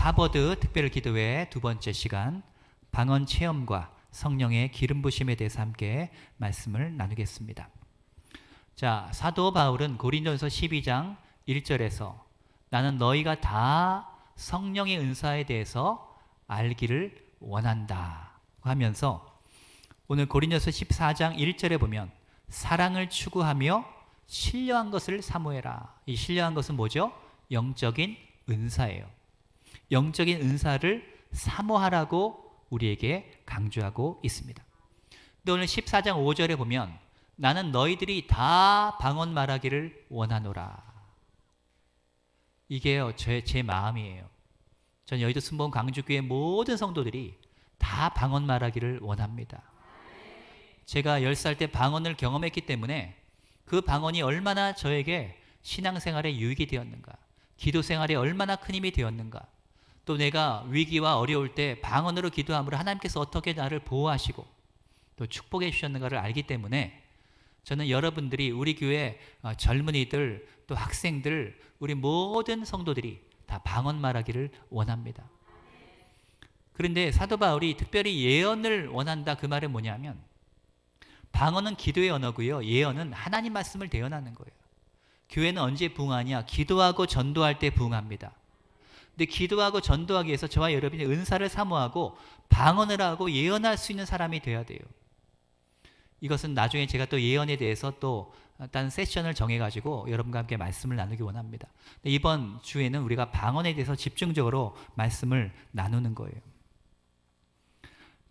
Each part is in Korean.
하버드 특별기도회 두 번째 시간 방언 체험과 성령의 기름 부심에 대해서 함께 말씀을 나누겠습니다. 자, 사도 바울은 고린도전서 12장 1절에서 나는 너희가 다 성령의 은사에 대해서 알기를 원한다 하면서 오늘 고린도전서 14장 1절에 보면 사랑을 추구하며 신령한 것을 사모해라. 이 신령한 것은 뭐죠? 영적인 은사예요. 영적인 은사를 사모하라고 우리에게 강조하고 있습니다. 근데 오늘 14장 5절에 보면 나는 너희들이 다 방언 말하기를 원하노라. 이게요, 제 마음이에요. 전 여의도 순복음 강주교회 모든 성도들이 다 방언 말하기를 원합니다. 제가 10살 때 방언을 경험했기 때문에 그 방언이 얼마나 저에게 신앙생활에 유익이 되었는가, 기도 생활에 얼마나 큰 힘이 되었는가, 또 내가 위기와 어려울 때 방언으로 기도함으로 하나님께서 어떻게 나를 보호하시고 또 축복해 주셨는가를 알기 때문에 저는 여러분들이 우리 교회 젊은이들 또 학생들 우리 모든 성도들이 다 방언 말하기를 원합니다. 그런데 사도 바울이 특별히 예언을 원한다 그 말은 뭐냐면 방언은 기도의 언어고요. 예언은 하나님 말씀을 대언하는 거예요. 교회는 언제 부흥하냐? 기도하고 전도할 때 부흥합니다. 근데 기도하고 전도하기 위해서 저와 여러분이 은사를 사모하고 방언을 하고 예언할 수 있는 사람이 되어야 돼요. 이것은 나중에 제가 또 예언에 대해서 또 다른 세션을 정해가지고 여러분과 함께 말씀을 나누기 원합니다. 이번 주에는 우리가 방언에 대해서 집중적으로 말씀을 나누는 거예요.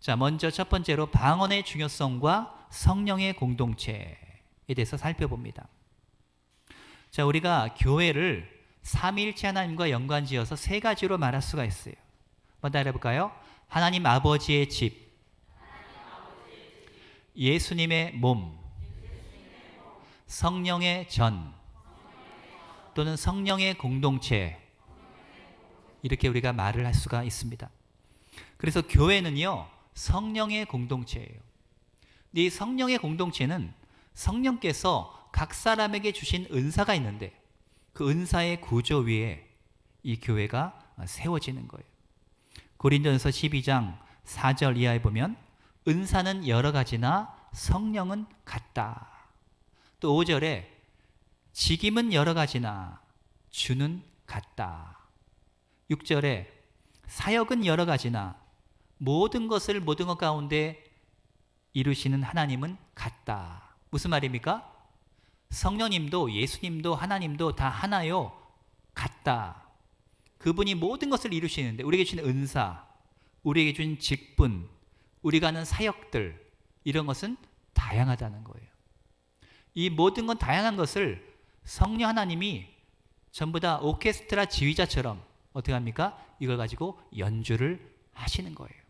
자, 먼저 첫 번째로 방언의 중요성과 성령의 공동체에 대해서 살펴봅니다. 자, 우리가 교회를 삼위일체 하나님과 연관지어서 세 가지로 말할 수가 있어요. 한번 따라해볼까요? 하나님 아버지의 집, 예수님의 몸, 성령의 전, 또는 성령의 공동체, 이렇게 우리가 말을 할 수가 있습니다. 그래서 교회는요, 성령의 공동체예요. 이 성령의 공동체는 성령께서 각 사람에게 주신 은사가 있는데 그 은사의 구조 위에 이 교회가 세워지는 거예요. 고린도전서 12장 4절 이하에 보면 은사는 여러 가지나 성령은 같다. 또 5절에 직임은 여러 가지나 주는 같다. 6절에 사역은 여러 가지나 모든 것을 모든 것 가운데 이루시는 하나님은 같다. 무슨 말입니까? 성령님도 예수님도 하나님도 다 하나요. 같다. 그분이 모든 것을 이루시는데 우리에게 주신 은사, 우리에게 주신 직분, 우리가 하는 사역들, 이런 것은 다양하다는 거예요. 이 모든 건 다양한 것을 성령 하나님이 전부 다 오케스트라 지휘자처럼 어떻게 합니까? 이걸 가지고 연주를 하시는 거예요.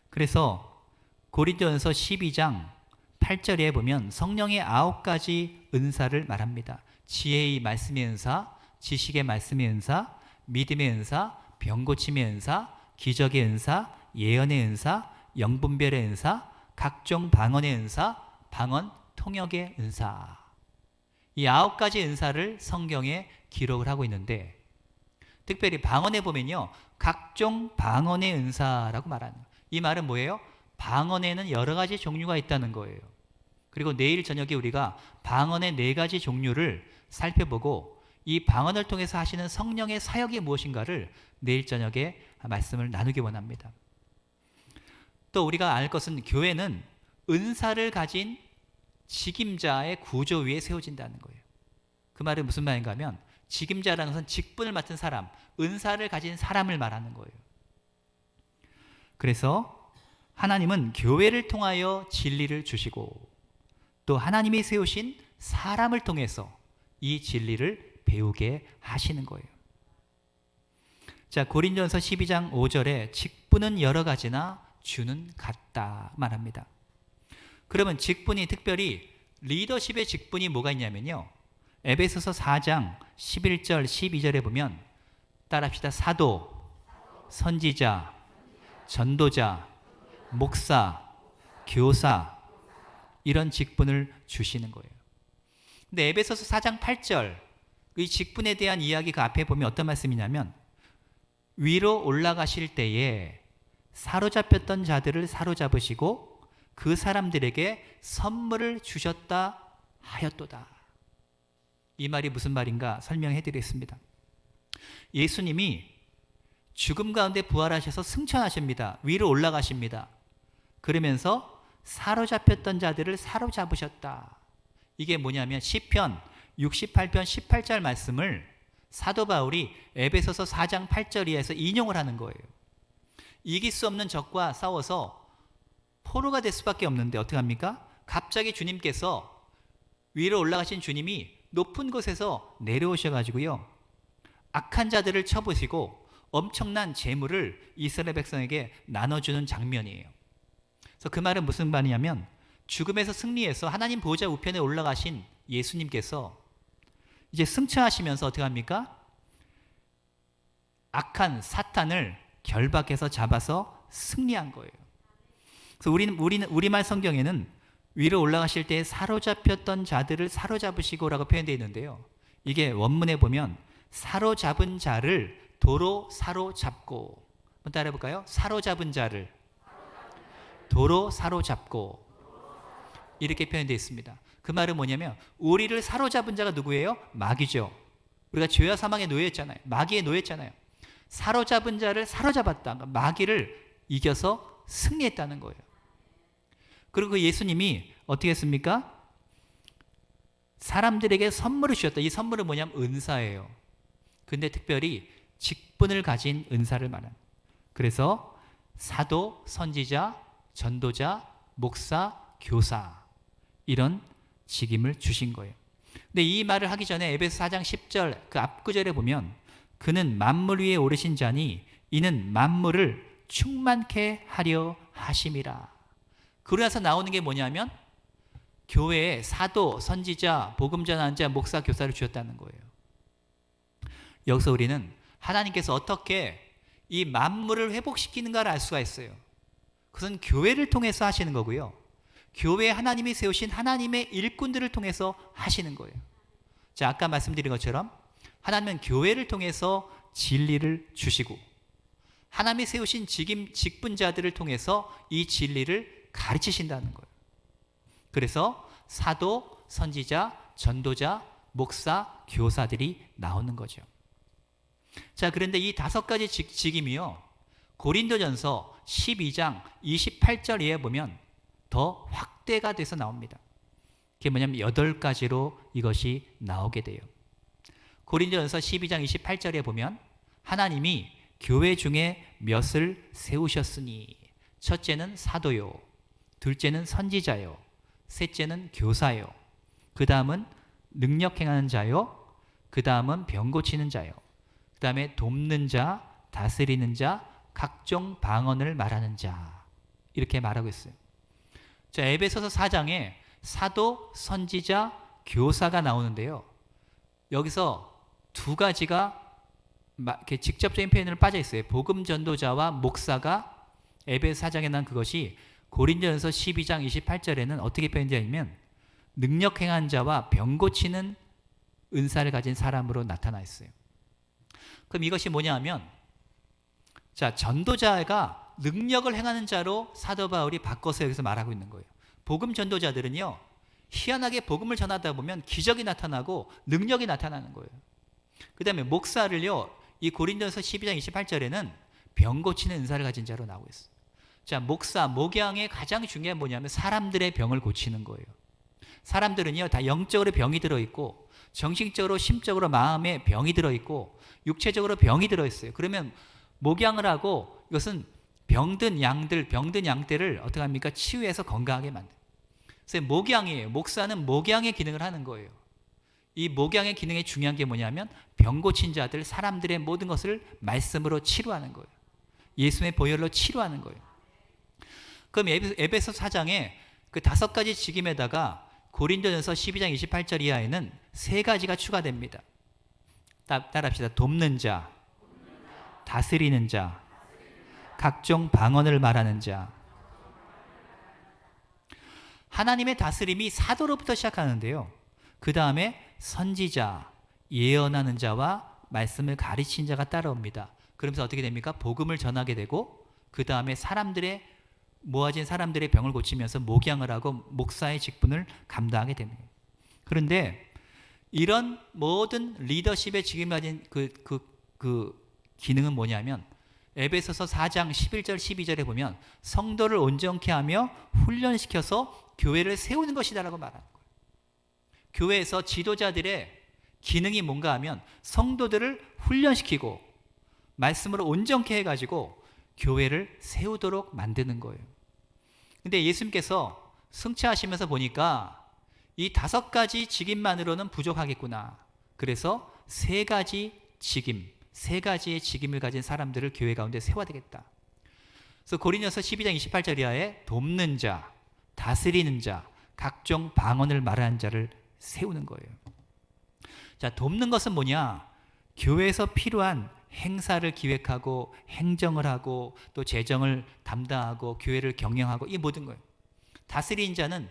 그래서 고린도전서 12장 8절에 보면 성령의 9가지 은사를 말합니다. 지혜의 말씀의 은사, 지식의 말씀의 은사, 믿음의 은사, 병고침의 은사, 기적의 은사, 예언의 은사, 영분별의 은사, 각종 방언의 은사, 방언 통역의 은사. 이 9가지 은사를 성경에 기록을 하고 있는데 특별히 방언에 보면요, 각종 방언의 은사라고 말하는 거예요. 이 말은 뭐예요? 방언에는 여러 가지 종류가 있다는 거예요. 그리고 내일 저녁에 우리가 방언의 4가지 종류를 살펴보고 이 방언을 통해서 하시는 성령의 사역이 무엇인가를 내일 저녁에 말씀을 나누기 원합니다. 또 우리가 알 것은 교회는 은사를 가진 직임자의 구조 위에 세워진다는 거예요. 그 말은 무슨 말인가 하면 직임자라는 것은 직분을 맡은 사람, 은사를 가진 사람을 말하는 거예요. 그래서 하나님은 교회를 통하여 진리를 주시고 또 하나님이 세우신 사람을 통해서 이 진리를 배우게 하시는 거예요. 자, 고린도전서 12장 5절에 직분은 여러 가지나 주는 같다 말합니다. 그러면 직분이 특별히 리더십의 직분이 뭐가 있냐면요, 에베소서 4장 11절 12절에 보면 따라합시다. 사도, 선지자, 전도자, 목사, 교사, 이런 직분을 주시는 거예요. 근데 에베소서 4장 8절 이 직분에 대한 이야기 그 앞에 보면 어떤 말씀이냐면 위로 올라가실 때에 사로잡혔던 자들을 사로잡으시고 그 사람들에게 선물을 주셨다 하였도다. 이 말이 무슨 말인가 설명해 드리겠습니다. 예수님이 죽음 가운데 부활하셔서 승천하십니다. 위로 올라가십니다. 그러면서 사로잡혔던 자들을 사로잡으셨다. 이게 뭐냐면 시편 68편 18절 말씀을 사도 바울이 에베소서 4장 8절 이하에서 인용을 하는 거예요. 이길 수 없는 적과 싸워서 포로가 될 수밖에 없는데 어떻게 합니까? 갑자기 주님께서 위로 올라가신 주님이 높은 곳에서 내려오셔가지고요, 악한 자들을 쳐부시고 엄청난 재물을 이스라엘 백성에게 나눠주는 장면이에요. 그래서 그 말은 무슨 말이냐면 죽음에서 승리해서 하나님 보좌 우편에 올라가신 예수님께서 이제 승천하시면서 어떻게 합니까? 악한 사탄을 결박해서 잡아서 승리한 거예요. 그래서 우리말 성경에는 위로 올라가실 때 사로잡혔던 자들을 사로잡으시고라고 표현되어 있는데요. 이게 원문에 보면 사로잡은 자를 도로 사로잡고, 한번 따라해 볼까요? 사로잡은 자를 도로 사로잡고, 이렇게 표현되어 있습니다. 그 말은 뭐냐면 우리를 사로잡은 자가 누구예요? 마귀죠. 우리가 죄와 사망에 놓여있잖아요. 마귀에 놓여있잖아요. 사로잡은 자를 사로잡았다. 그러니까 마귀를 이겨서 승리했다는 거예요. 그리고 예수님이 어떻게 했습니까? 사람들에게 선물을 주셨다. 이 선물은 뭐냐면 은사예요. 근데 특별히 직분을 가진 은사를 말합니다. 그래서 사도, 선지자, 전도자, 목사, 교사, 이런 직임을 주신 거예요. 근데 이 말을 하기 전에 에베소 4장 10절 그 앞구절에 보면 그는 만물 위에 오르신 자니 이는 만물을 충만케 하려 하심이라. 그러나서 나오는 게 뭐냐면 교회에 사도, 선지자, 복음 전하는 자, 목사, 교사를 주셨다는 거예요. 여기서 우리는 하나님께서 어떻게 이 만물을 회복시키는가를 알 수가 있어요. 그것은 교회를 통해서 하시는 거고요. 교회에 하나님이 세우신 하나님의 일꾼들을 통해서 하시는 거예요. 자, 아까 말씀드린 것처럼 하나님은 교회를 통해서 진리를 주시고 하나님이 세우신 직분자들을 통해서 이 진리를 가르치신다는 거예요. 그래서 사도, 선지자, 전도자, 목사, 교사들이 나오는 거죠. 자, 그런데 이 5가지 직임이요, 고린도전서 12장 28절 이하에 보면 더 확대가 돼서 나옵니다. 그게 뭐냐면 8가지로 이것이 나오게 돼요. 고린도전서 12장 28절에 보면 하나님이 교회 중에 몇을 세우셨으니 첫째는 사도요, 둘째는 선지자요, 셋째는 교사요, 그 다음은 능력 행하는 자요, 그 다음은 병 고치는 자요, 그 다음에 돕는 자, 다스리는 자, 각종 방언을 말하는 자, 이렇게 말하고 있어요. 자, 에베소서 4장에 사도, 선지자, 교사가 나오는데요. 여기서 2가지가 이렇게 직접적인 표현으로 빠져 있어요. 복음 전도자와 목사가 에베소 4장에 난 그것이 고린도전서 12장 28절에는 어떻게 표현되냐면 능력 행한 자와 병 고치는 은사를 가진 사람으로 나타나 있어요. 그럼 이것이 뭐냐 하면, 자, 전도자가 능력을 행하는 자로 사도 바울이 바꿔서 여기서 말하고 있는 거예요. 복음 전도자들은요, 희한하게 복음을 전하다 보면 기적이 나타나고 능력이 나타나는 거예요. 그 다음에 목사를요, 이 고린도전서 12장 28절에는 병 고치는 은사를 가진 자로 나오고 있어요. 자, 목사, 목양의 가장 중요한 뭐냐면 사람들의 병을 고치는 거예요. 사람들은요, 다 영적으로 병이 들어있고 정신적으로, 심적으로, 마음에 병이 들어있고 육체적으로 병이 들어있어요. 그러면 목양을 하고 이것은 병든 양들을 어떻게 합니까? 치유해서 건강하게 만든. 그래서 목양이에요. 목사는 목양의 기능을 하는 거예요. 이 목양의 기능이 중요한 게 뭐냐면 병 고친 자들, 사람들의 모든 것을 말씀으로 치료하는 거예요. 예수의 보혈로 치료하는 거예요. 그럼 에베소 4장에 그 5가지 직임에다가 고린도전서 12장 28절 이하에는 3가지가 추가됩니다. 따라합시다. 돕는 자, 다스리는 자, 각종 방언을 말하는 자. 하나님의 다스림이 사도로부터 시작하는데요. 그 다음에 선지자, 예언하는 자와 말씀을 가르친 자가 따라옵니다. 그러면서 어떻게 됩니까? 복음을 전하게 되고 그 다음에 모아진 사람들의 병을 고치면서 목양을 하고 목사의 직분을 감당하게 됩니다. 그런데 이런 모든 리더십의 직임을 가진 그 기능은 뭐냐면 에베소서 4장 11절 12절에 보면 성도를 온전케 하며 훈련시켜서 교회를 세우는 것이다라고 말하는 거예요. 교회에서 지도자들의 기능이 뭔가 하면 성도들을 훈련시키고 말씀으로 온전케 해가지고 교회를 세우도록 만드는 거예요. 근데 예수님께서 승차하시면서 보니까 이 5가지 직임만으로는 부족하겠구나. 그래서 3가지의 직임을 가진 사람들을 교회 가운데 세워야 되겠다. 그래서 고린도서 12장 28절 이하에 돕는 자, 다스리는 자, 각종 방언을 말하는 자를 세우는 거예요. 자, 돕는 것은 뭐냐? 교회에서 필요한 행사를 기획하고 행정을 하고 또 재정을 담당하고 교회를 경영하고 이 모든 거예요. 다스리는 자는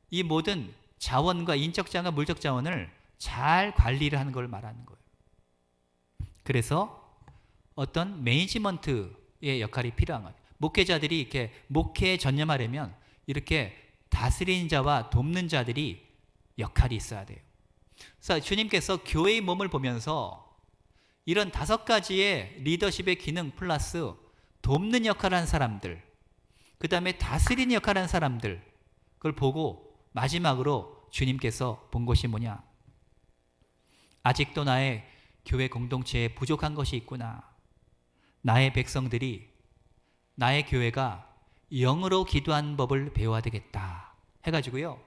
이 모든 자원과 인적 자원과 물적 자원을 잘 관리를 하는 걸 말하는 거예요. 그래서 어떤 매니지먼트의 역할이 필요한 거예요. 목회자들이 이렇게 목회에 전념하려면 이렇게 다스리는 자와 돕는 자들이 역할이 있어야 돼요. 그래서 주님께서 교회의 몸을 보면서 이런 5가지의 리더십의 기능 플러스 돕는 역할을 하는 사람들, 그 다음에 다스리는 역할을 하는 사람들, 그걸 보고 마지막으로 주님께서 본 것이 뭐냐? 아직도 나의 교회 공동체에 부족한 것이 있구나. 나의 백성들이, 나의 교회가 영으로 기도하는 법을 배워야 되겠다 해가지고요,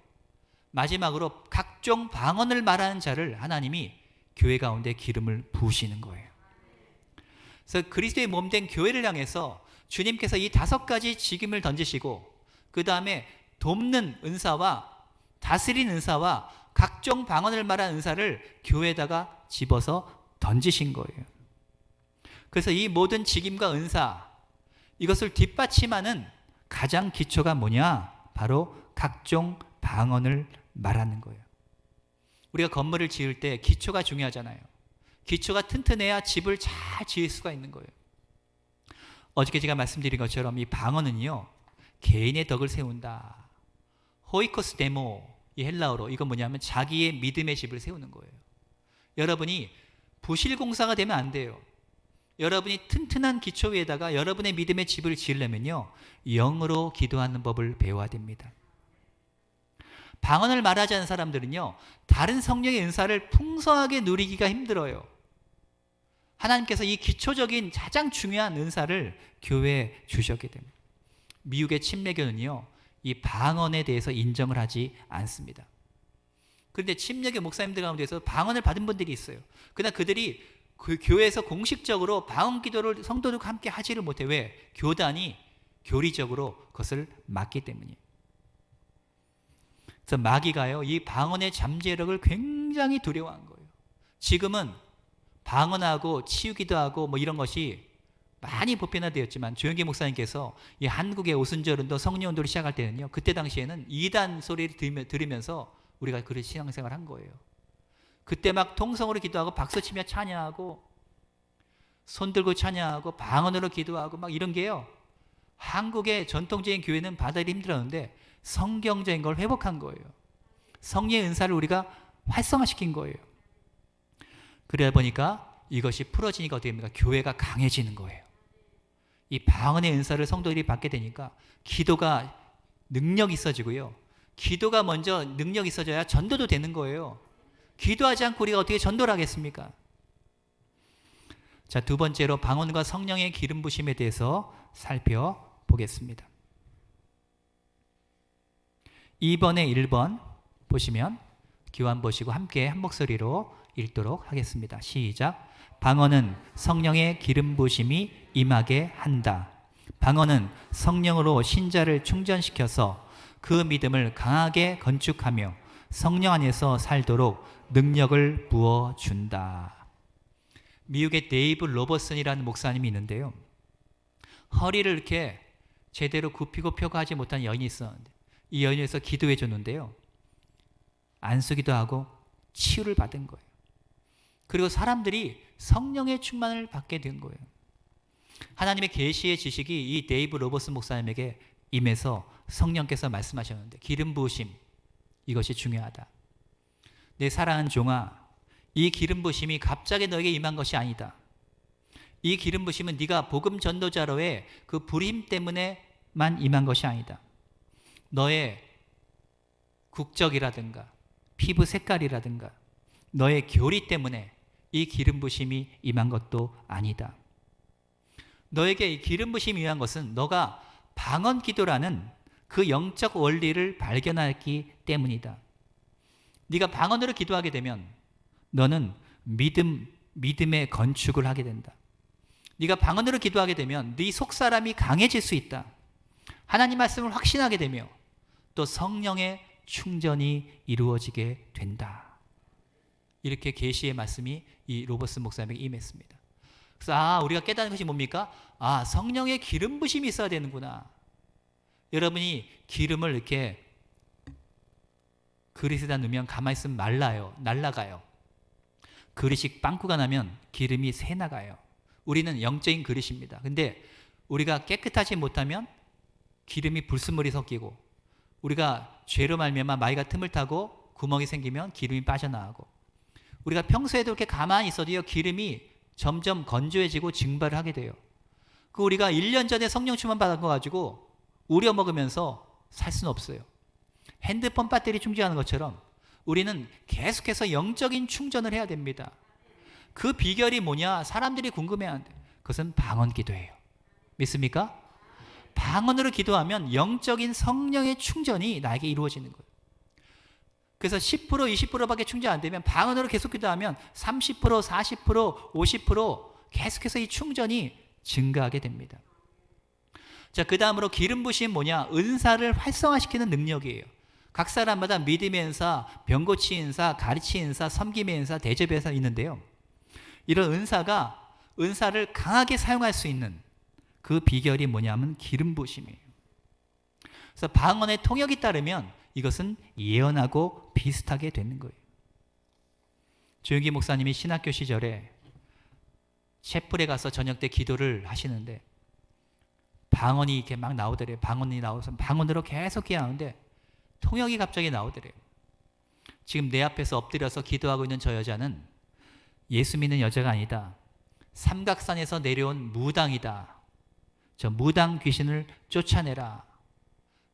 마지막으로 각종 방언을 말하는 자를 하나님이 교회 가운데 기름을 부으시는 거예요. 그래서 그리스도의 몸된 교회를 향해서 주님께서 이 5가지 직임을 던지시고 그 다음에 돕는 은사와 다스리는 은사와 각종 방언을 말하는 은사를 교회에다가 집어서 던지신 거예요. 그래서 이 모든 직임과 은사, 이것을 뒷받침하는 가장 기초가 뭐냐? 바로 각종 방언을 말하는 거예요. 우리가 건물을 지을 때 기초가 중요하잖아요. 기초가 튼튼해야 집을 잘 지을 수가 있는 거예요. 어저께 제가 말씀드린 것처럼 이 방언은요, 개인의 덕을 세운다. 호이코스 데모, 이 헬라어로 이건 뭐냐면 자기의 믿음의 집을 세우는 거예요. 여러분이 부실공사가 되면 안 돼요. 여러분이 튼튼한 기초 위에다가 여러분의 믿음의 집을 지으려면요, 영으로 기도하는 법을 배워야 됩니다. 방언을 말하지 않는 사람들은요, 다른 성령의 은사를 풍성하게 누리기가 힘들어요. 하나님께서 이 기초적인 가장 중요한 은사를 교회에 주셨기 때문에. 미국의 침례교는요, 이 방언에 대해서 인정을 하지 않습니다. 그런데 침례교 목사님들 가운데서 방언을 받은 분들이 있어요. 그러나 그들이 그 교회에서 공식적으로 방언 기도를 성도들과 함께 하지를 못해. 왜? 교단이 교리적으로 그것을 막기 때문이에요. 그래서 마귀가요, 이 방언의 잠재력을 굉장히 두려워한 거예요. 지금은 방언하고 치유기도 하고 뭐 이런 것이 많이 보편화되었지만 조영기 목사님께서 이 한국의 오순절운동 성령운동을 시작할 때는요, 그때 당시에는 이단 소리를 들으면서 우리가 그런 신앙생활을 한 거예요. 그때 막 통성으로 기도하고 박수치며 찬양하고 손 들고 찬양하고 방언으로 기도하고 막 이런 게요, 한국의 전통적인 교회는 받아들이기 힘들었는데 성경적인 걸 회복한 거예요. 성령의 은사를 우리가 활성화시킨 거예요. 그러다 보니까 이것이 풀어지니까 어떻게 됩니까? 교회가 강해지는 거예요. 이 방언의 은사를 성도들이 받게 되니까 기도가 능력이 있어지고요, 기도가 먼저 능력이 있어져야 전도도 되는 거예요. 기도하지 않고 우리가 어떻게 전도를 하겠습니까? 자, 2번째로 방언과 성령의 기름 부심에 대해서 살펴보겠습니다. 2번에 1번 보시면 교환 보시고 함께 한 목소리로 읽도록 하겠습니다. 시작. 방언은 성령의 기름 부심이 임하게 한다. 방언은 성령으로 신자를 충전시켜서 그 믿음을 강하게 건축하며 성령 안에서 살도록 능력을 부어준다. 미국의 데이브 로버슨이라는 목사님이 있는데요, 허리를 이렇게 제대로 굽히고 펴고 하지 못한 여인이 있었는데 이 여인에서 기도해 줬는데요, 안수기도 하고 치유를 받은 거예요. 그리고 사람들이 성령의 충만을 받게 된 거예요. 하나님의 계시의 지식이 이 데이브 로버스 목사님에게 임해서 성령께서 말씀하셨는데, 기름 부으심, 이것이 중요하다. 내 사랑하는 종아, 이 기름 부으심이 갑자기 너에게 임한 것이 아니다. 이 기름 부으심은 네가 복음 전도자로의 그 불힘 때문에만 임한 것이 아니다. 너의 국적이라든가 피부 색깔이라든가 너의 교리 때문에 이 기름 부으심이 임한 것도 아니다. 너에게 이 기름 부으심이 임한 것은 너가 방언 기도라는 그 영적 원리를 발견했기 때문이다. 네가 방언으로 기도하게 되면 너는 믿음의 건축을 하게 된다. 네가 방언으로 기도하게 되면 네 속사람이 강해질 수 있다. 하나님 말씀을 확신하게 되며 또 성령의 충전이 이루어지게 된다. 이렇게 계시의 말씀이 이 로버스 목사님에게 임했습니다. 그래서 우리가 깨닫는 것이 뭡니까? 성령의 기름 부심이 있어야 되는구나. 여러분이 기름을 이렇게 그릇에다 넣으면 가만히 있으면 말라요. 날아가요. 그릇이 빵꾸가 나면 기름이 새나가요. 우리는 영적인 그릇입니다. 근데 우리가 깨끗하지 못하면 기름이 불순물이 섞이고, 우리가 죄로 말미암아 마이가 틈을 타고 구멍이 생기면 기름이 빠져나가고, 우리가 평소에도 이렇게 가만히 있어도요, 기름이 점점 건조해지고 증발을 하게 돼요. 우리가 1년 전에 성령 충만 받은 거 가지고 우려 먹으면서 살 수는 없어요. 핸드폰 배터리 충전하는 것처럼 우리는 계속해서 영적인 충전을 해야 됩니다. 그 비결이 뭐냐? 사람들이 궁금해하는데 그것은 방언 기도예요. 믿습니까? 방언으로 기도하면 영적인 성령의 충전이 나에게 이루어지는 거예요. 그래서 10% 20%밖에 충전 안 되면 방언으로 계속 기도하면 30% 40% 50% 계속해서 이 충전이 증가하게 됩니다. 자, 그 다음으로 기름 부심 뭐냐? 은사를 활성화시키는 능력이에요. 각 사람마다 믿음의 은사, 병고치 은사, 가르치 은사, 섬김의 은사, 대접의 은사 있는데요. 이런 은사를 강하게 사용할 수 있는 그 비결이 뭐냐면 기름 부심이에요. 그래서 방언의 통역이 따르면 이것은 예언하고 비슷하게 되는 거예요. 조용기 목사님이 신학교 시절에 채플에 가서 저녁 때 기도를 하시는데 방언이 이렇게 막 나오더래요. 방언이 나와서 방언으로 계속 기도하는데 통역이 갑자기 나오더래요. 지금 내 앞에서 엎드려서 기도하고 있는 저 여자는 예수 믿는 여자가 아니다. 삼각산에서 내려온 무당이다. 저 무당 귀신을 쫓아내라.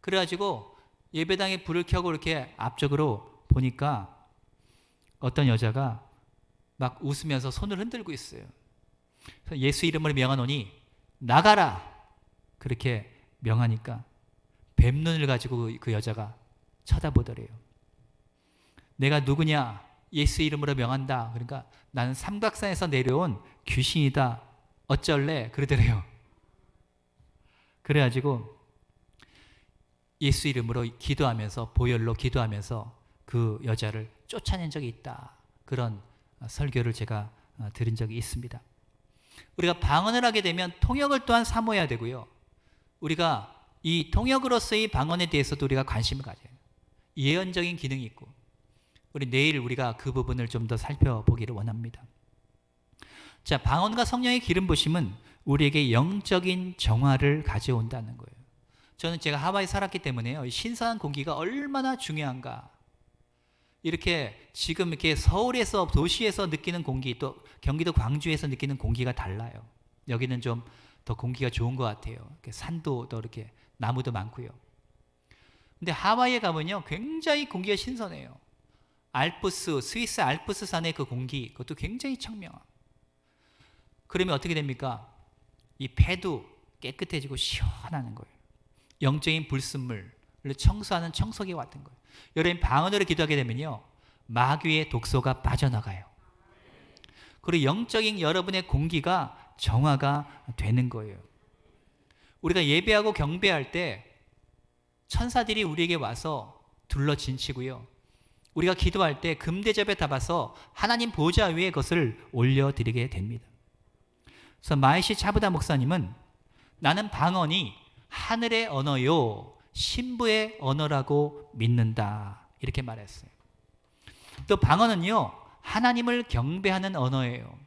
그래가지고 예배당에 불을 켜고 이렇게 앞쪽으로 보니까 어떤 여자가 막 웃으면서 손을 흔들고 있어요. 그래서 예수 이름으로 명하노니 나가라. 그렇게 명하니까 뱀눈을 가지고 그 여자가 쳐다보더래요. 내가 누구냐? 예수 이름으로 명한다. 그러니까 나는 삼각산에서 내려온 귀신이다. 어쩔래? 그러더래요. 그래가지고 예수 이름으로 기도하면서, 보혈로 기도하면서 그 여자를 쫓아낸 적이 있다. 그런 설교를 제가 들은 적이 있습니다. 우리가 방언을 하게 되면 통역을 또한 사모해야 되고요. 우리가 이 통역으로서의 방언에 대해서도 우리가 관심을 가져요. 예언적인 기능이 있고, 우리 내일 우리가 그 부분을 좀 더 살펴보기를 원합니다. 자, 방언과 성령의 기름 부심은 우리에게 영적인 정화를 가져온다는 거예요. 저는 제가 하와이 살았기 때문에요, 신선한 공기가 얼마나 중요한가. 이렇게 지금 이렇게 서울에서, 도시에서 느끼는 공기, 또 경기도 광주에서 느끼는 공기가 달라요. 여기는 좀 더 공기가 좋은 것 같아요. 산도 더 이렇게 나무도 많고요. 근데 하와이에 가면요, 굉장히 공기가 신선해요. 스위스 알프스 산의 그 공기, 그것도 굉장히 청명하고. 그러면 어떻게 됩니까? 이 폐도 깨끗해지고 시원하는 거예요. 영적인 불순물을 청소하는 청소기 같은 거예요. 여러분, 방언으로 기도하게 되면요, 마귀의 독소가 빠져나가요. 그리고 영적인 여러분의 공기가 정화가 되는 거예요. 우리가 예배하고 경배할 때 천사들이 우리에게 와서 둘러진치고요, 우리가 기도할 때 금대접에 담아서 하나님 보좌 위에 그것을 올려드리게 됩니다. 그래서 마이시 차부다 목사님은 나는 방언이 하늘의 언어요 신부의 언어라고 믿는다, 이렇게 말했어요. 또 방언은요, 하나님을 경배하는 언어예요.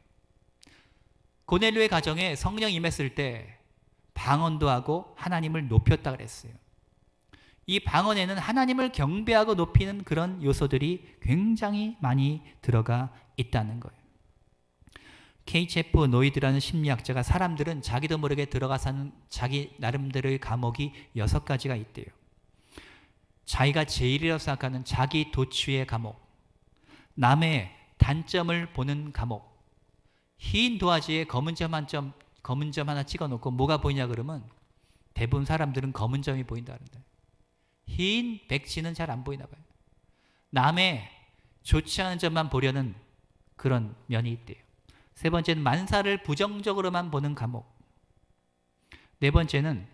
고넬료의 가정에 성령 임했을 때 방언도 하고 하나님을 높였다 그랬어요. 이 방언에는 하나님을 경배하고 높이는 그런 요소들이 굉장히 많이 들어가 있다는 거예요. K.제프 노이드라는 심리학자가 사람들은 자기도 모르게 들어가 사는 자기 나름대로의 감옥이 6가지가 있대요. 자기가 제일이라고 생각하는 자기 도취의 감옥, 남의 단점을 보는 감옥, 흰 도화지에 검은 점 하나 찍어놓고 뭐가 보이냐 그러면 대부분 사람들은 검은 점이 보인다는데 흰 백지는 잘 안 보이나 봐요. 남의 좋지 않은 점만 보려는 그런 면이 있대요. 세 번째는 만사를 부정적으로만 보는 감옥. 네 번째는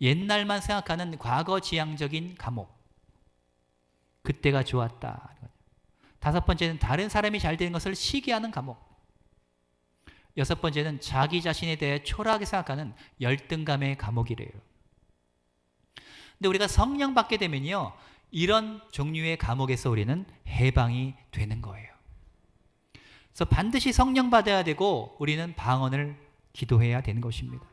옛날만 생각하는 과거지향적인 감옥. 그때가 좋았다. 다섯 번째는 다른 사람이 잘 되는 것을 시기하는 감옥. 여섯 번째는 자기 자신에 대해 초라하게 생각하는 열등감의 감옥이래요. 근데 우리가 성령 받게 되면요, 이런 종류의 감옥에서 우리는 해방이 되는 거예요. 그래서 반드시 성령 받아야 되고 우리는 방언을 기도해야 되는 것입니다.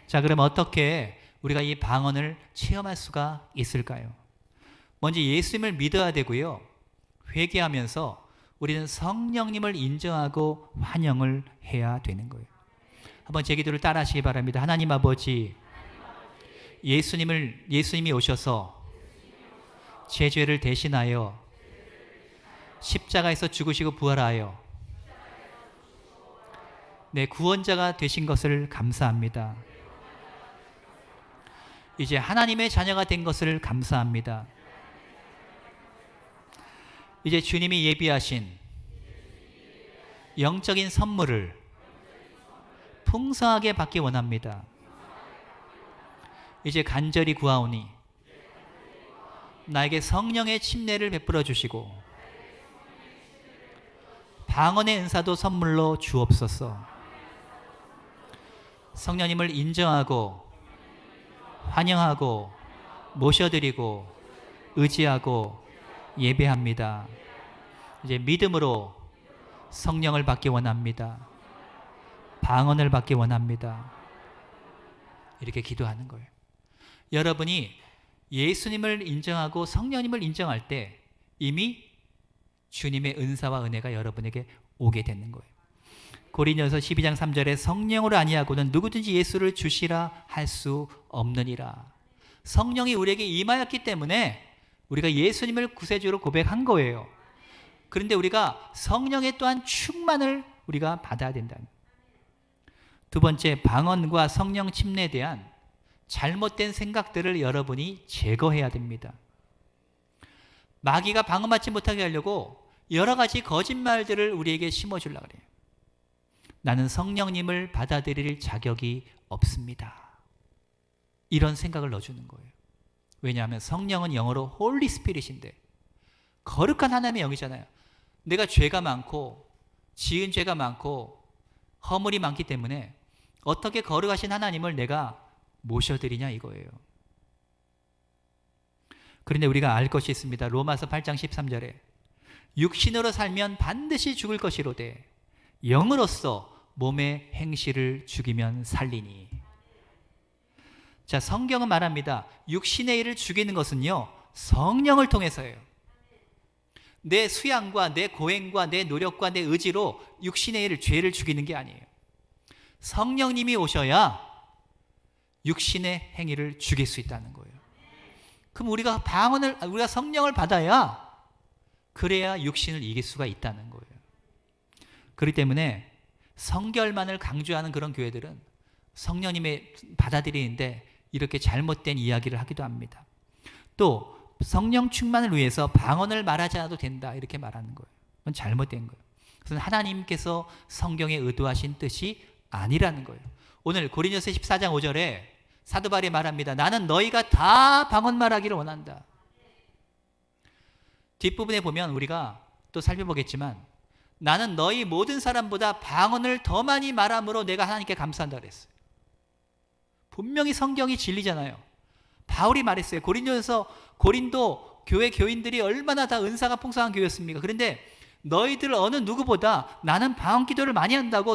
자, 그럼 어떻게 우리가 이 방언을 체험할 수가 있을까요? 먼저 예수님을 믿어야 되고요. 회개하면서 우리는 성령님을 인정하고 환영을 해야 되는 거예요. 한번 제 기도를 따라 하시기 바랍니다. 하나님 아버지, 예수님이 오셔서 제 죄를 대신하여 십자가에서 죽으시고 부활하여 내 구원자가 되신 것을 감사합니다. 이제 하나님의 자녀가 된 것을 감사합니다. 이제 주님이 예비하신 영적인 선물을 풍성하게 받기 원합니다. 이제 간절히 구하오니 나에게 성령의 침례를 베풀어 주시고 방언의 은사도 선물로 주옵소서. 성령님을 인정하고 환영하고 모셔드리고 의지하고 예배합니다. 이제 믿음으로 성령을 받기 원합니다. 방언을 받기 원합니다. 이렇게 기도하는 거예요. 여러분이 예수님을 인정하고 성령님을 인정할 때 이미 주님의 은사와 은혜가 여러분에게 오게 되는 거예요. 고린도서 12장 3절에 성령으로 아니하고는 누구든지 예수를 주시라 할 수 없느니라. 성령이 우리에게 임하였기 때문에 우리가 예수님을 구세주로 고백한 거예요. 그런데 우리가 성령의 또한 충만을 우리가 받아야 된다는. 두 번째, 방언과 성령 침례에 대한 잘못된 생각들을 여러분이 제거해야 됩니다. 마귀가 방언받지 못하게 하려고 여러 가지 거짓말들을 우리에게 심어주려고 그래요. 나는 성령님을 받아들일 자격이 없습니다. 이런 생각을 넣어주는 거예요. 왜냐하면 성령은 영어로 홀리 스피릿인데 거룩한 하나님의 영이잖아요. 내가 죄가 많고 지은 죄가 많고 허물이 많기 때문에 어떻게 거룩하신 하나님을 내가 모셔드리냐 이거예요. 그런데 우리가 알 것이 있습니다. 로마서 8장 13절에 육신으로 살면 반드시 죽을 것이로되 영으로서 몸의 행실을 죽이면 살리니. 자, 성경은 말합니다. 육신의 일을 죽이는 것은요, 성령을 통해서예요. 내 수양과 내 고행과 내 노력과 내 의지로 육신의 일을, 죄를 죽이는 게 아니에요. 성령님이 오셔야 육신의 행위를 죽일 수 있다는 거예요. 그럼 우리가 성령을 받아야 그래야 육신을 이길 수가 있다는 거예요. 그렇기 때문에 성결만을 강조하는 그런 교회들은 성령님의 받아들이는데 이렇게 잘못된 이야기를 하기도 합니다. 또 성령 충만을 위해서 방언을 말하지 않아도 된다 이렇게 말하는 거예요. 그건 잘못된 거예요. 그것은 하나님께서 성경에 의도하신 뜻이 아니라는 거예요. 오늘 고린도서 14장 5절에 사도 바울이 말합니다. 나는 너희가 다 방언 말하기를 원한다. 뒷부분에 보면 우리가 또 살펴보겠지만 나는 너희 모든 사람보다 방언을 더 많이 말함으로 내가 하나님께 감사한다 그랬어요. 분명히 성경이 진리잖아요. 바울이 말했어요. 고린도 교회 교인들이 얼마나 다 은사가 풍성한 교회였습니까? 그런데 너희들 어느 누구보다 나는 방언 기도를 많이 한다고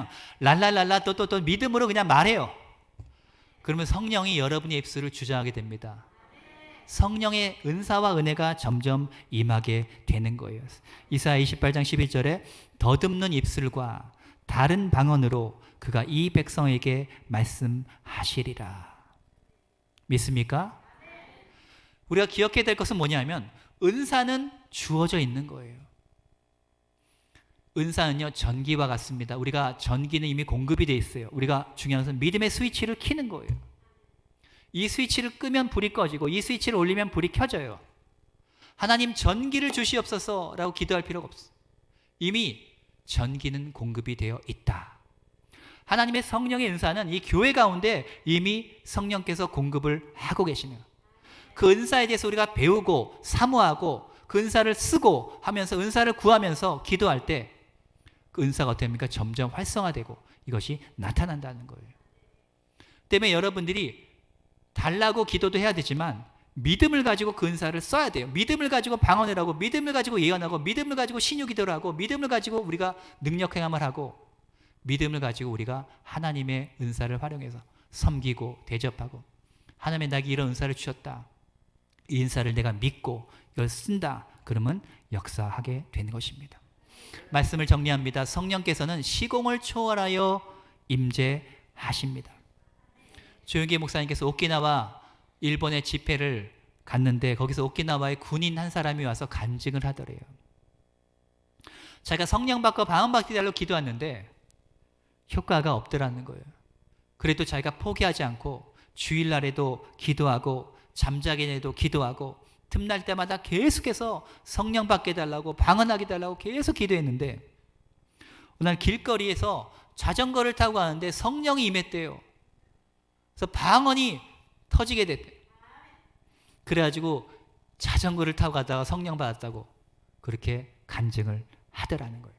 그냥 랄랄랄라 또 믿음으로 그냥 말해요. 그러면 성령이 여러분의 입술을 주장하게 됩니다. 성령의 은사와 은혜가 점점 임하게 되는 거예요. 이사야 28장 12절에 더듬는 입술과 다른 방언으로 그가 이 백성에게 말씀하시리라. 믿습니까? 우리가 기억해야 될 것은 뭐냐면 은사는 주어져 있는 거예요. 은사는요 전기와 같습니다. 우리가 전기는 이미 공급이 되어 있어요. 우리가 중요한 것은 믿음의 스위치를 켜는 거예요. 이 스위치를 끄면 불이 꺼지고 이 스위치를 올리면 불이 켜져요. 하나님 전기를 주시옵소서 라고 기도할 필요가 없어요. 이미 전기는 공급이 되어 있다. 하나님의 성령의 은사는 이 교회 가운데 이미 성령께서 공급을 하고 계시네요. 그 은사에 대해서 우리가 배우고 사모하고 그 은사를 쓰고 하면서 은사를 구하면서 기도할 때 그 은사가 어떻게 됩니까? 점점 활성화되고 이것이 나타난다는 거예요. 때문에 여러분들이 달라고 기도도 해야 되지만 믿음을 가지고 그 은사를 써야 돼요. 믿음을 가지고 방언을 하고 믿음을 가지고 예언하고 믿음을 가지고 신유 기도를 하고 믿음을 가지고 우리가 능력 행함을 하고 믿음을 가지고 우리가 하나님의 은사를 활용해서 섬기고 대접하고 하나님의 나에게 이런 은사를 주셨다. 이 은사를 내가 믿고 이걸 쓴다. 그러면 역사하게 되는 것입니다. 말씀을 정리합니다. 성령께서는 시공을 초월하여 임재하십니다. 조용기 목사님께서 오키나와 일본의 집회를 갔는데 거기서 오키나와의 군인 한 사람이 와서 간증을 하더래요. 자기가 성령 받고 방언 받게 달라고 기도했는데 효과가 없더라는 거예요. 그래도 자기가 포기하지 않고 주일날에도 기도하고 잠자기 전에도 기도하고 틈날 때마다 계속해서 성령 받게 달라고 방언하게 달라고 계속 기도했는데 오늘 길거리에서 자전거를 타고 가는데 성령이 임했대요. 그래서 방언이 터지게 됐대요. 그래가지고 자전거를 타고 가다가 성령 받았다고 그렇게 간증을 하더라는 거예요.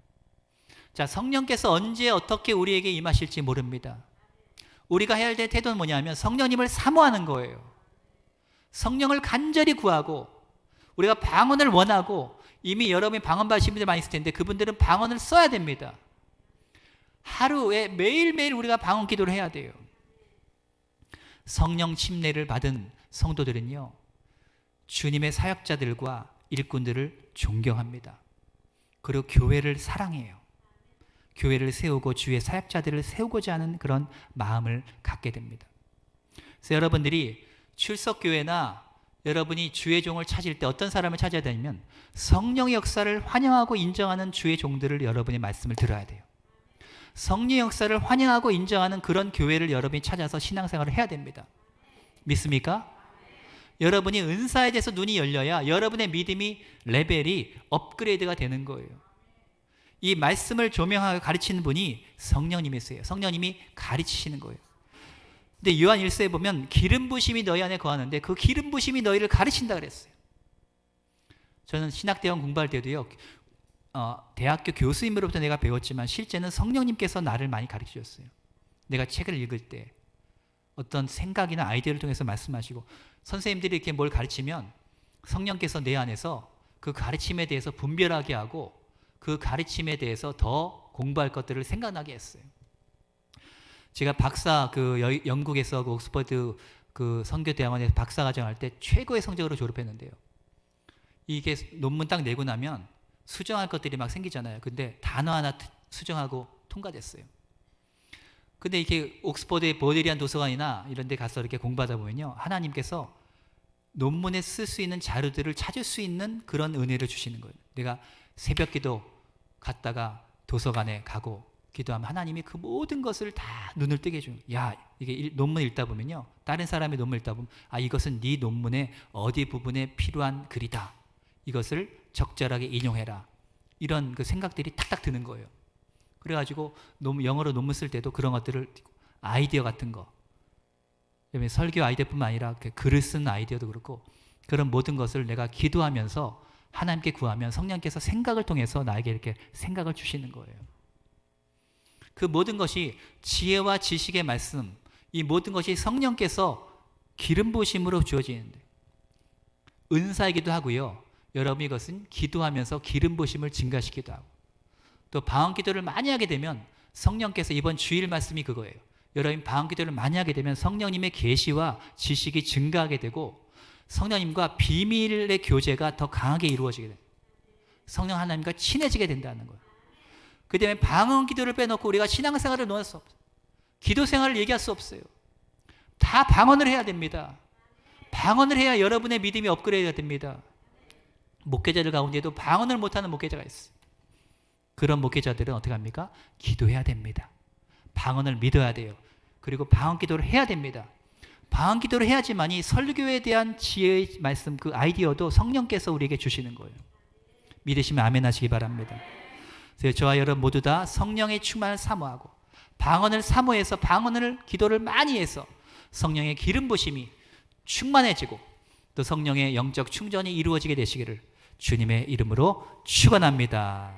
자, 성령께서 언제 어떻게 우리에게 임하실지 모릅니다. 우리가 해야 될 태도는 뭐냐면 성령님을 사모하는 거예요. 성령을 간절히 구하고 우리가 방언을 원하고 이미 여러분이 방언 받으신 분들 많이 있을 텐데 그분들은 방언을 써야 됩니다. 하루에 매일매일 우리가 방언 기도를 해야 돼요. 성령 침례를 받은 성도들은요, 주님의 사역자들과 일꾼들을 존경합니다. 그리고 교회를 사랑해요. 교회를 세우고 주의 사역자들을 세우고자 하는 그런 마음을 갖게 됩니다. 그래서 여러분들이 출석교회나 여러분이 주의 종을 찾을 때 어떤 사람을 찾아야 되냐면 성령의 역사를 환영하고 인정하는 주의 종들을 여러분이 말씀을 들어야 돼요. 성령의 역사를 환영하고 인정하는 그런 교회를 여러분이 찾아서 신앙생활을 해야 됩니다. 믿습니까? 여러분이 은사에 대해서 눈이 열려야 여러분의 믿음이 레벨이 업그레이드가 되는 거예요. 이 말씀을 조명하고 가르치는 분이 성령님이세요. 성령님이 가르치시는 거예요. 근데 요한 1서에 보면 기름 부심이 너희 안에 거하는데 그 기름 부심이 너희를 가르친다 그랬어요. 저는 신학대원 공부할 때도요, 대학교 교수님으로부터 내가 배웠지만 실제는 성령님께서 나를 많이 가르치셨어요. 내가 책을 읽을 때 어떤 생각이나 아이디어를 통해서 말씀하시고 선생님들이 이렇게 뭘 가르치면 성령께서 내 안에서 그 가르침에 대해서 분별하게 하고 그 가르침에 대해서 더 공부할 것들을 생각나게 했어요. 제가 박사 영국에서 그 옥스퍼드 그 선교대학원에서 박사과정 할 때 최고의 성적으로 졸업했는데요. 이게 논문 딱 내고 나면 수정할 것들이 막 생기잖아요. 근데 단어 하나 수정하고 통과됐어요. 근데 이렇게 옥스퍼드의 보데리안 도서관이나 이런 데 가서 이렇게 공부하다 보면요, 하나님께서 논문에 쓸 수 있는 자료들을 찾을 수 있는 그런 은혜를 주시는 거예요. 내가 새벽 기도 갔다가 도서관에 가고 기도하면 하나님이 그 모든 것을 다 눈을 뜨게 해주는 거예요. 야, 이게 논문 읽다 보면요, 다른 사람의 논문 읽다 보면 이것은 네 논문의 어디 부분에 필요한 글이다. 이것을 적절하게 인용해라. 이런 그 생각들이 탁탁 드는 거예요. 그래가지고 영어로 논문 쓸 때도 그런 것들을 아이디어 같은 거, 설교 아이디어뿐만 아니라 글을 쓰는 아이디어도 그렇고 그런 모든 것을 내가 기도하면서 하나님께 구하면 성령께서 생각을 통해서 나에게 이렇게 생각을 주시는 거예요. 그 모든 것이 지혜와 지식의 말씀, 이 모든 것이 성령께서 기름 부으심으로 주어지는데 은사이기도 하고요. 여러분 이것은 기도하면서 기름 부으심을 증가시키기도 하고 또 방언 기도를 많이 하게 되면 성령께서 이번 주일 말씀이 그거예요. 여러분 방언 기도를 많이 하게 되면 성령님의 계시와 지식이 증가하게 되고 성령님과 비밀의 교제가 더 강하게 이루어지게 돼요. 성령 하나님과 친해지게 된다는 거예요. 그 다음에 방언 기도를 빼놓고 우리가 신앙생활을 논할 수 없어요. 기도 생활을 얘기할 수 없어요. 다 방언을 해야 됩니다. 방언을 해야 여러분의 믿음이 업그레이드가 됩니다. 목회자들 가운데도 방언을 못하는 목회자가 있어요. 그런 목회자들은 어떻게 합니까? 기도해야 됩니다. 방언을 믿어야 돼요. 그리고 방언 기도를 해야 됩니다. 방언 기도를 해야지만이 설교에 대한 지혜의 말씀, 그 아이디어도 성령께서 우리에게 주시는 거예요. 믿으시면 아멘 하시기 바랍니다. 그래서 저와 여러분 모두 다 성령의 충만을 사모하고 방언을 사모해서 기도를 많이 해서 성령의 기름 부심이 충만해지고 또 성령의 영적 충전이 이루어지게 되시기를 주님의 이름으로 축원합니다.